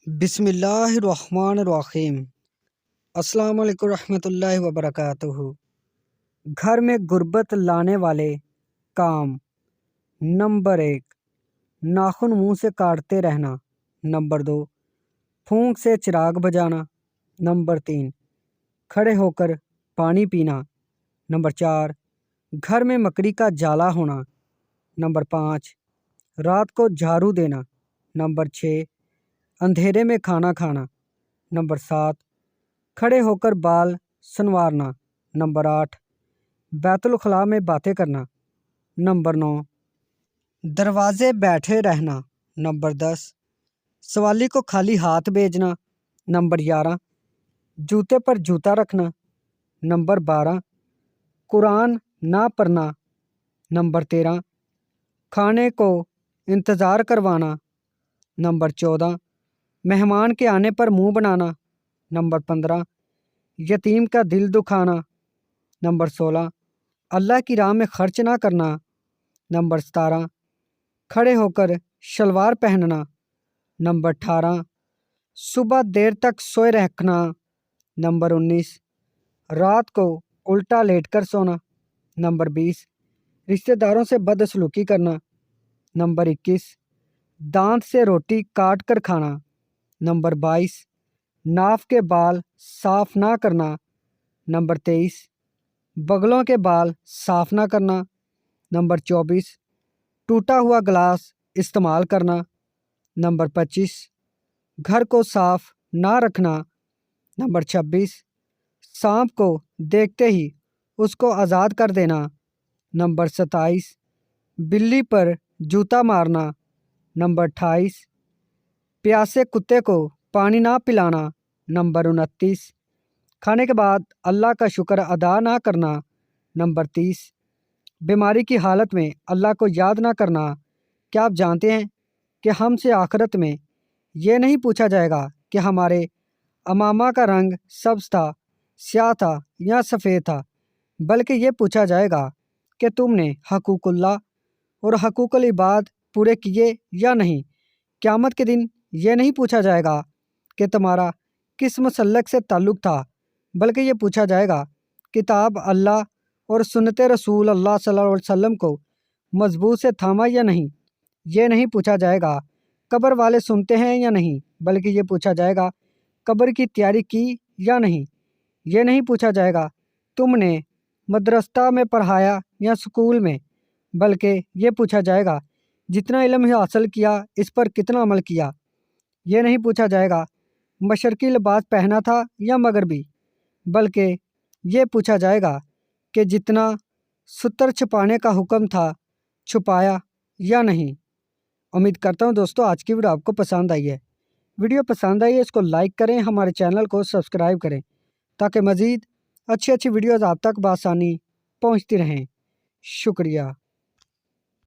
بسم اللہ الرحمن الرحیم۔ السلام علیکم ورحمۃ اللہ وبرکاتہ۔ گھر میں غربت لانے والے کام۔ نمبر 1، ناخن منہ سے کاٹتے رہنا۔ نمبر 2، پھونک سے چراغ بجانا۔ نمبر 3، کھڑے ہو کر پانی پینا۔ نمبر 4، گھر میں مکڑی کا جالا ہونا۔ نمبر 5، رات کو جھاڑو دینا۔ نمبر 6، اندھیرے میں کھانا کھانا۔ نمبر 7، کھڑے ہو کر بال سنوارنا۔ نمبر 8، بیت الخلاء میں باتیں کرنا۔ نمبر 9، دروازے بیٹھے رہنا۔ نمبر 10، سوالی کو خالی ہاتھ بھیجنا۔ نمبر 11، جوتے پر جوتا رکھنا۔ نمبر 12، قرآن نہ پڑھنا۔ نمبر 13، کھانے کو انتظار کروانا۔ نمبر 14، مہمان کے آنے پر منہ بنانا۔ نمبر 15، یتیم کا دل دکھانا۔ نمبر 16، اللہ کی راہ میں خرچ نہ کرنا۔ نمبر 17، کھڑے ہو کر شلوار پہننا۔ نمبر 18، صبح دیر تک سوئے رکھنا۔ نمبر 19، رات کو الٹا لیٹ کر سونا۔ نمبر 20، رشتہ داروں سے بدسلوکی کرنا۔ نمبر 21، دانت سے روٹی کاٹ کر کھانا۔ نمبر 22، ناف کے بال صاف نہ کرنا۔ نمبر 23، بغلوں کے بال صاف نہ کرنا۔ نمبر 24، ٹوٹا ہوا گلاس استعمال کرنا۔ نمبر 25، گھر کو صاف نہ رکھنا۔ نمبر 26، سانپ کو دیکھتے ہی اس کو آزاد کر دینا۔ نمبر 27، بلی پر جوتا مارنا۔ نمبر 28، پیاسے کتے کو پانی نہ پلانا۔ نمبر 29، کھانے کے بعد اللہ کا شکر ادا نہ کرنا۔ نمبر 30، بیماری کی حالت میں اللہ کو یاد نہ کرنا۔ کیا آپ جانتے ہیں کہ ہم سے آخرت میں یہ نہیں پوچھا جائے گا کہ ہمارے امامہ کا رنگ سبز تھا، سیاہ تھا یا سفید تھا، بلکہ یہ پوچھا جائے گا کہ تم نے حقوق اللہ اور حقوق العباد پورے کیے یا نہیں۔ قیامت کے دن یہ نہیں پوچھا جائے گا کہ تمہارا کس مسلک سے تعلق تھا، بلکہ یہ پوچھا جائے گا کتاب اللہ اور سنت رسول اللہ صلی اللہ علیہ وسلم کو مضبوط سے تھاما یا نہیں۔ یہ نہیں پوچھا جائے گا قبر والے سنتے ہیں یا نہیں، بلکہ یہ پوچھا جائے گا قبر کی تیاری کی یا نہیں۔ یہ نہیں پوچھا جائے گا تم نے مدرسہ میں پڑھایا یا سکول میں، بلکہ یہ پوچھا جائے گا جتنا علم حاصل کیا اس پر کتنا عمل کیا۔ یہ نہیں پوچھا جائے گا مشرقی لباس پہنا تھا یا مغربی، بلکہ یہ پوچھا جائے گا کہ جتنا ستر چھپانے کا حکم تھا چھپایا یا نہیں۔ امید کرتا ہوں دوستو آج کی ویڈیو آپ کو پسند آئی ہے۔ ویڈیو پسند آئی ہے اس کو لائک کریں، ہمارے چینل کو سبسکرائب کریں تاکہ مزید اچھی ویڈیوز آپ تک بآسانی پہنچتی رہیں۔ شکریہ۔